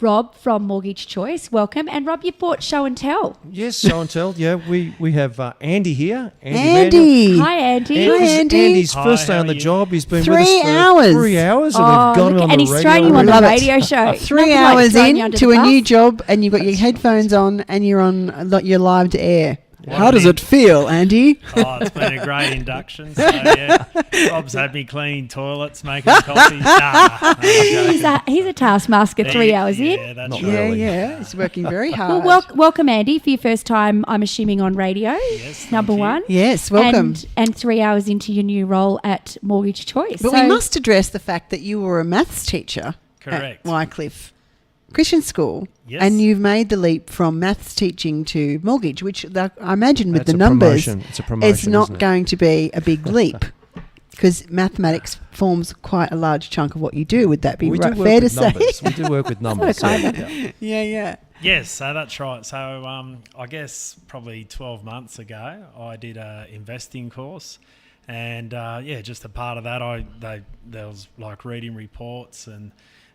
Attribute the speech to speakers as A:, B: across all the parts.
A: Rob from Mortgage Choice, welcome. And Rob, you've bought Show and Tell.
B: Yes, Show and Tell. Yeah, we have Andy here.
C: Andy.
A: Hi, Andy.
C: Hi, Andy.
B: Andy's first day on the job. He's been
C: 3
B: with us for
C: hours.
B: 3 hours, and we've got him on the radio.
A: And he's thrown you on the
C: Love it.
A: radio show.
C: 3
A: Nothing like
C: hours
A: throwing you
C: in
A: under
C: to
A: the
C: a
A: bus.
C: new job, and you've got your headphones on, and you're on. You're live to air.
D: What
C: How does it feel, Andy?
D: Oh, it's been a great induction. So, yeah, Rob's had me cleaning toilets, making coffee.
A: He's a taskmaster 3 hours in.
D: Yeah, that's
B: Not
D: right.
B: really.
C: Yeah. He's working very hard.
A: Well, welcome, Andy, for your first time, I'm assuming, on radio.
D: Yes, thank
A: Number
D: you.
A: one.
C: Yes, welcome.
A: And 3 hours into your new role at Mortgage Choice.
C: But we must address the fact that you were a maths teacher
D: Correct.
C: at Wycliffe Christian School,
D: Yes.
C: and you've made the leap from maths teaching to mortgage, which I imagine with
B: That's
C: the
B: a
C: numbers,
B: promotion. It's a promotion,
C: it's not
B: isn't it?
C: going to be a big leap. Because mathematics forms quite a large chunk of what you do. Would that be
B: We
C: right,
B: do work
C: fair to
B: with
C: say?
B: numbers. We do work with numbers.
A: Sort of,
B: yeah.
C: Yeah.
D: Yes, so that's right. So I guess probably 12 months ago, I did a investing course. And, just a part of that, there was like reading reports and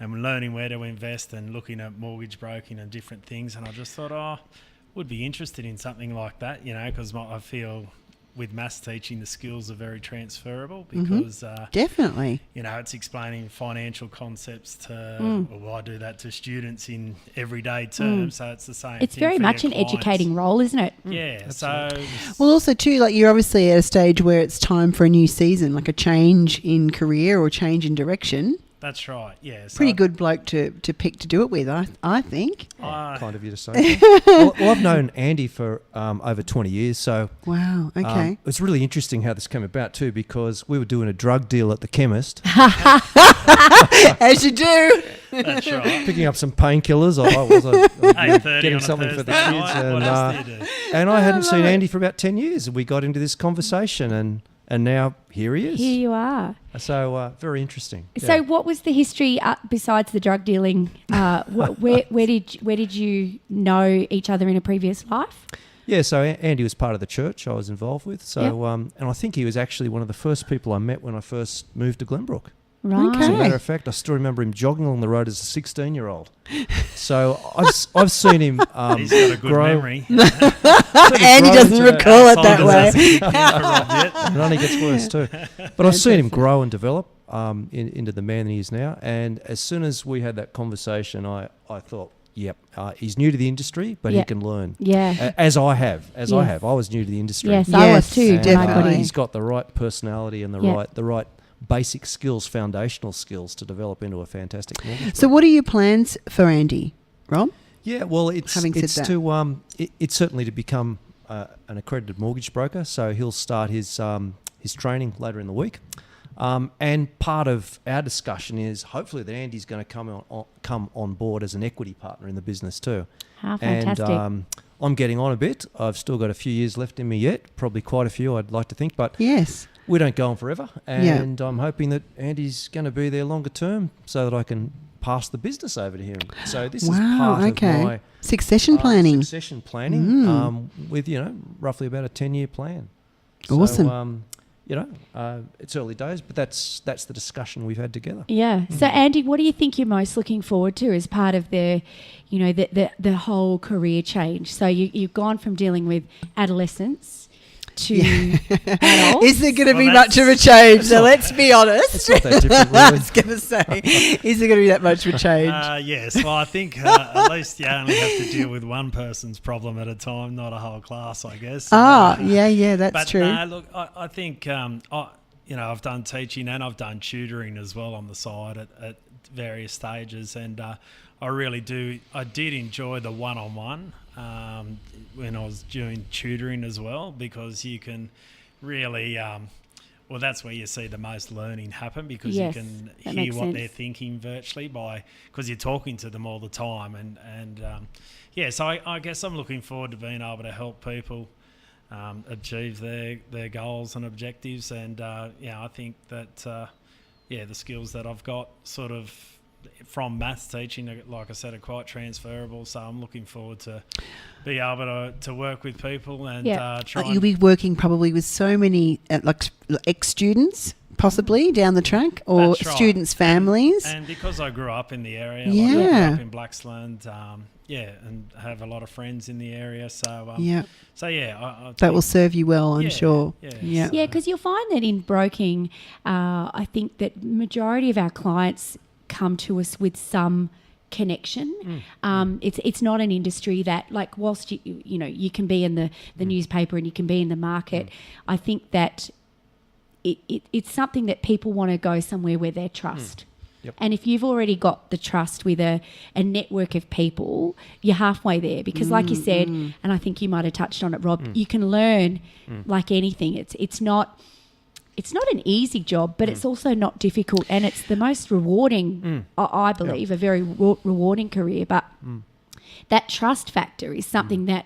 D: learning where to invest and looking at mortgage broking and different things. And I just thought, would be interested in something like that, because I feel with maths teaching, the skills are very transferable because,
C: Definitely.
D: it's explaining financial concepts to, well, I do that to students in everyday terms. So it's the same.
A: It's
D: thing
A: very
D: for
A: much
D: your
A: an
D: clients.
A: educating role, isn't it?
D: Yeah. So
C: Well, also, too, like you're obviously at a stage where it's time for a new season, like a change in career or change in direction.
D: that's right. Yeah. So
C: Pretty good bloke to pick to do it with, I think.
B: Kind of you to say that. well, I've known Andy for over 20 years, so
C: Wow, okay.
B: it's really interesting how this came about too, because we were doing a drug deal at the chemist,
C: As you do.
D: That's right.
B: picking up some painkillers. I was
D: 8:30
B: getting
D: on a
B: something for the
D: Thursday
B: kids,
D: night. What else do you do?
B: and I hadn't seen Andy for about 10 years, and we got into this conversation, and now here he is.
A: Here you are.
B: So very interesting.
A: So,
B: Yeah.
A: what was the history besides the drug dealing? Where did you know each other in a previous life?
B: Yeah, so Andy was part of the church I was involved with. So, and I think he was actually one of the first people I met when I first moved to Glenbrook.
A: Right.
B: As a
C: Okay.
B: matter of fact, I still remember him jogging along the road as a 16-year-old. So I've seen him
D: He's got a good
B: grow.
D: memory.
C: Andy
B: grow
C: doesn't
B: into-
C: recall it that
D: Simon
C: way.
D: hasn't kicked in for Rob yet.
B: And it only gets worse too. But I've seen him grow and develop into the man that he is now. And as soon as we had that conversation, I thought, yep, he's new to the industry, but he
A: Yeah.
B: can learn.
A: Yeah.
B: As I have. I
A: Yes.
B: have. I was new to the industry.
A: Yes, I was
C: Yes,
A: too.
B: And,
A: when I got
C: definitely.
A: in.
B: he's got the right personality and the right basic skills, foundational skills to develop into a fantastic mortgage
C: So
B: broker.
C: what are your plans for Andy, Rob?
B: Yeah, well, it's
C: Having said
B: it's
C: that.
B: to it's certainly to become an accredited mortgage broker. So he'll start his training later in the week. And part of our discussion is hopefully that Andy's going to come on board as an equity partner in the business too.
A: How fantastic.
B: And I'm getting on a bit. I've still got a few years left in me yet, probably quite a few, I'd like to think, but
C: Yes.
B: we don't go on forever. And I'm hoping that Andy's going to be there longer term so that I can pass the business over to him. So this is part of my
C: Succession planning.
B: succession planning with, roughly about a 10-year plan.
C: Awesome.
B: So, it's early days, but that's the discussion we've had together.
A: Yeah. So, Andy, what do you think you're most looking forward to as part of the whole career change? So you've gone from dealing with adolescents to adults.
C: Is there going to be
D: Well,
C: much of a change? So let's be honest.
B: It's not that different,
C: I
B: really.
C: was going to say, is there going to be that much of a change?
D: Yes. Well, I think at least you only have to deal with one person's problem at a time, not a whole class, I guess.
C: Yeah, that's
D: But
C: true.
D: look, I think I've done teaching and I've done tutoring as well on the side at various stages, and I really do. I did enjoy the one-on-one when I was doing tutoring as well, because you can really. Well, that's where you see the most learning happen, because
A: Yes,
D: you can
A: that
D: hear
A: makes
D: what
A: sense.
D: they're thinking virtually because you're talking to them all the time, and so I guess I'm looking forward to being able to help people achieve their goals and objectives, and I think that the skills that I've got sort of from maths teaching, like I said, are quite transferable. So I'm looking forward to be able to work with people and try.
C: You'll be working probably with so many ex-students possibly down the track, or
D: That's right.
C: students' families.
D: And because I grew up in the area,
C: Yeah.
D: like I grew up in Blaxland, and have a lot of friends in the area. So,
C: Yeah.
D: So yeah, I
C: That
D: think-
C: will serve you well, I'm
D: Yeah,
C: sure.
D: yeah.
C: Yeah.
A: Yeah, because you'll find that in broking, I think that majority of our clients come to us with some connection. It's not an industry that, like, whilst you know you can be in the newspaper and you can be in the market, I think that it's something that people want to go somewhere where they trust.
B: Yep.
A: And if you've already got the trust with a network of people, you're halfway there. Because like you said, and I think you might have touched on it, Rob, you can learn like anything. It's not an easy job, but it's also not difficult, and it's the most rewarding, I believe, a very rewarding career. But that trust factor is something that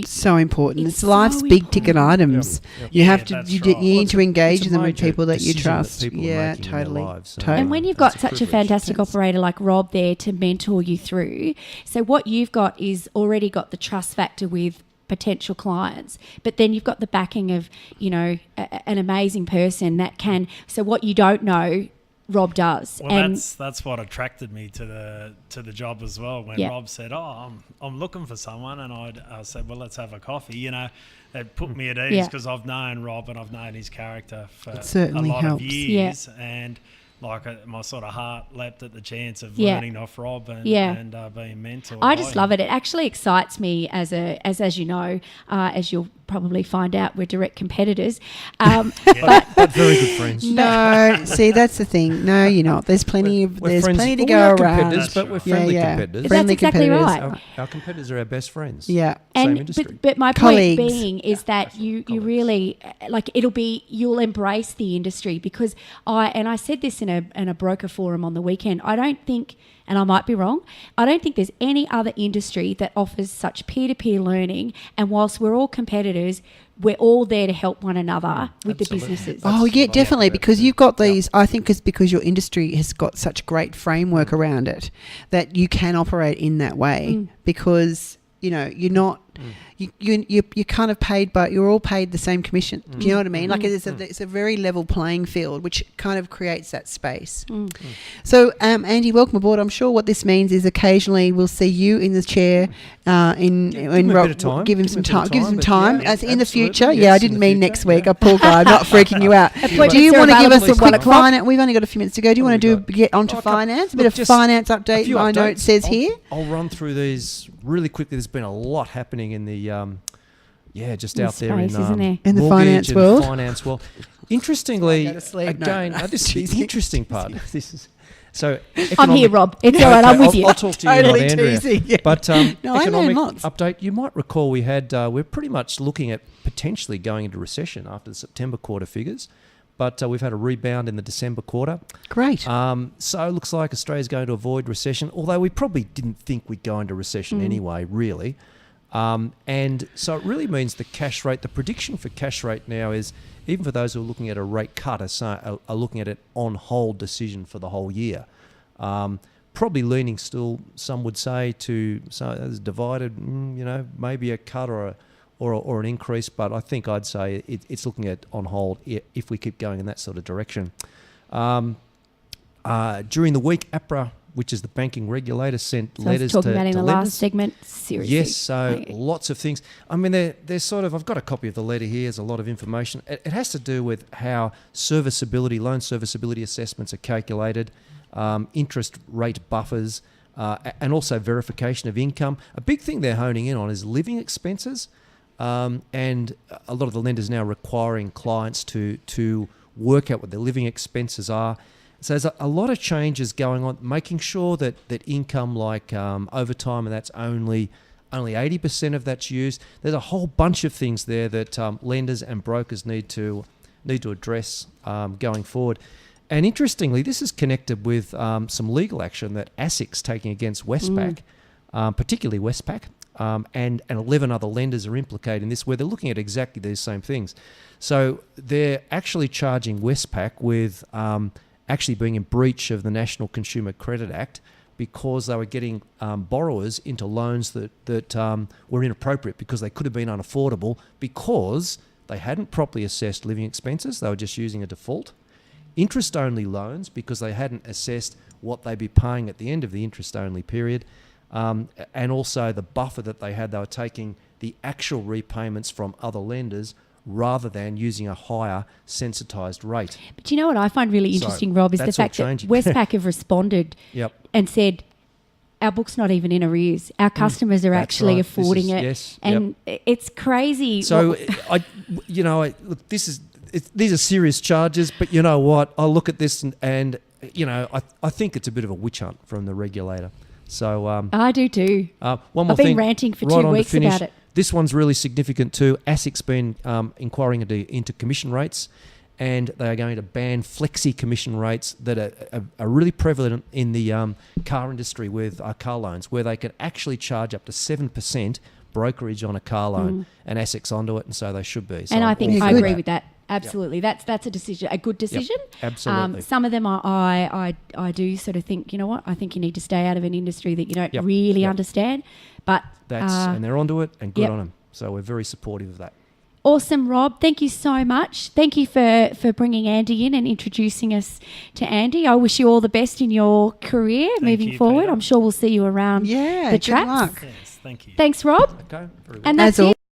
C: So important.
A: It's
C: It's life's
A: so
C: big ticket
A: important.
C: items.
B: Yep.
C: You
D: Yeah,
C: have to.
D: that's
C: You
D: right.
C: need to engage
B: It's a
C: them with
B: major
C: people that you
B: decision that
C: trust.
B: people are
C: Yeah,
B: making in their
C: totally.
B: lives.
C: Totally.
A: And when you've
B: That's
A: got
B: a
A: such a
B: privilege.
A: fantastic operator like Rob there to mentor you through, so what you've got is already got the trust factor with potential clients, but then you've got the backing of, you know, an amazing person that can. So what you don't know, Rob does.
D: Well,
A: and
D: that's what attracted me to the job as well. When
A: Yeah.
D: Rob said, "Oh, I'm looking for someone," and I said, "Well, let's have a coffee." You know, it put me at ease
A: Yeah.
D: because I've known Rob and I've known his character for
C: It
D: a
C: certainly
D: lot
C: helps.
D: of years, and like my sort of heart leapt at the chance of
A: Yeah.
D: learning off Rob and
A: Yeah.
D: being mentored.
A: I
D: by
A: just
D: him.
A: love it. It actually excites me as you know, as you'll probably find out, we're direct competitors.
B: But very good friends.
C: No, see, that's the thing. No, you're not. There's plenty
B: We're
C: there's
B: friends.
C: plenty to
B: Well,
C: go
B: we are
C: around.
B: competitors, but we're
D: That's
C: right.
B: friendly
C: Yeah, yeah.
B: competitors.
A: That's
C: Friendly
A: exactly
C: competitors.
A: right.
B: Our competitors are our best friends.
C: Yeah.
B: Same
A: And
B: industry.
A: but my
C: Colleagues.
A: point being is that you really like you'll embrace the industry, because I said this in a broker forum on the weekend. I don't think, and I might be wrong, I don't think there's any other industry that offers such peer-to-peer learning, and whilst we're all competitors, we're all there to help one another with
B: absolutely.
A: the businesses.
C: Oh,
B: That's
C: yeah,
B: what I
C: definitely,
B: like about
C: because
B: it.
C: you've got
B: Yeah.
C: these, I think it's because your industry has got such great framework around it that you can operate in that way, because, you know, you're not, you're kind of paid, but you're all paid the same commission. Do you know what I mean? Like it's a very level playing field, which kind of creates that space. So, Andy, welcome aboard. I'm sure what this means is occasionally we'll see you in the chair.
B: Give him a bit of time.
C: Give him some time. Give him some
B: but
C: time.
B: yeah,
C: As in the
B: absolutely.
C: future.
B: Yes,
C: Yeah, I
B: in
C: didn't
B: the
C: mean
B: future,
C: next week.
B: yeah.
C: Oh, poor guy. I'm not freaking you out.
A: Appointments
C: Do you
A: are
C: want to give us
A: available
C: a
A: from 1
C: quick
A: o'clock.
C: finance? We've only got a few minutes to go. Do you want to get onto finance? A bit
B: Look,
C: of
B: just
C: finance
B: a
C: update.
B: few
C: My note
B: updates.
C: says here.
B: I'll run through these really quickly. There's been a lot happening in the just
A: In
B: out there in
A: space, isn't there?
C: In the
B: mortgage
C: finance
B: and
C: world.
B: Finance world. Interestingly,
C: Go to sleep. No,
B: again,
C: no.
B: this is the interesting part. This is so.
A: I'm here,
B: economic-
A: Rob. It's all right. I'm
B: Okay,
A: with you.
B: I'll talk to you,
C: Totally
B: not Andrea.
C: teasing, yeah.
B: But
C: No, I learn
B: economic
C: lots.
B: update. You might recall we had. We're pretty much looking at potentially going into recession after the September quarter figures, but we've had a rebound in the December quarter.
C: Great.
B: So it looks like Australia's going to avoid recession, although we probably didn't think we'd go into recession anyway, really. And so it really means the cash rate, the prediction for cash rate now is, even for those who are looking at a rate cut, are looking at an on-hold decision for the whole year. Probably leaning still, some would say, to as divided, maybe a cut or an increase, but I think I'd say it's looking at on hold if we keep going in that sort of direction. During the week, APRA, which is the banking regulator, sent
A: So I was
B: letters
A: talking
B: to
A: about in the
B: lenders.
A: last segment. Seriously.
B: Yes, so
A: Okay.
B: lots of things. I mean, they're sort of, I've got a copy of the letter here. There's a lot of information. It has to do with how loan serviceability assessments are calculated, interest rate buffers, and also verification of income. A big thing they're honing in on is living expenses, and a lot of the lenders now requiring clients to work out what their living expenses are. So there's a lot of changes going on, making sure that income like overtime, and that's only 80% of that's used. There's a whole bunch of things there that lenders and brokers need to address going forward. And interestingly, this is connected with some legal action that ASIC's taking against Westpac, particularly Westpac, and 11 other lenders are implicated in this, where they're looking at exactly these same things. So they're actually charging Westpac with actually being in breach of the National Consumer Credit Act, because they were getting borrowers into loans that were inappropriate, because they could have been unaffordable because they hadn't properly assessed living expenses. They were just using a default. interest-only loans because they hadn't assessed what they'd be paying at the end of the interest-only period, and also the buffer that they had. They were taking the actual repayments from other lenders rather than using a higher sensitised rate.
A: But you know what I find really interesting, Rob, is the
B: that's all
A: fact that
B: changing.
A: Westpac have responded
B: Yep.
A: and said, our book's not even in arrears. Our customers are
B: That's
A: actually
B: right.
A: affording
B: This is-
A: it.
B: yes,
A: And it's crazy.
B: So look, these are serious charges, but you know what? I look at this and I think it's a bit of a witch hunt from the regulator. So
A: I do too.
B: one more
A: I've been
B: thing,
A: ranting for
B: right
A: 2
B: on to
A: weeks
B: finish.
A: about it.
B: This one's really significant too. ASIC's been inquiring into commission rates, and they are going to ban flexi commission rates that are really prevalent in the car industry with car loans, where they can actually charge up to 7% brokerage on a car loan, and ASIC's onto it, and so they should be. So
A: And I
B: I'm
A: think
B: all
A: I
B: for
A: agree
B: that.
A: with that. Absolutely. That's a decision, a good decision.
B: absolutely.
A: Some of them I do sort of think, you know what, I think you need to stay out of an industry that you don't
B: Yep.
A: really
B: Yep.
A: understand. But
B: And they're onto it, and good
A: Yep.
B: on them. So we're very supportive of that.
A: awesome, Rob. Thank you so much. Thank you for bringing Andy in and introducing us to Andy. I wish you all the best in your career moving
D: you,
A: forward.
D: Peter.
A: I'm sure we'll see you around
C: Yeah,
A: the
C: good
A: traps.
C: luck.
D: Yes, thank you.
A: Thanks, Rob.
B: Okay, very good.
A: And that's
C: As
A: it.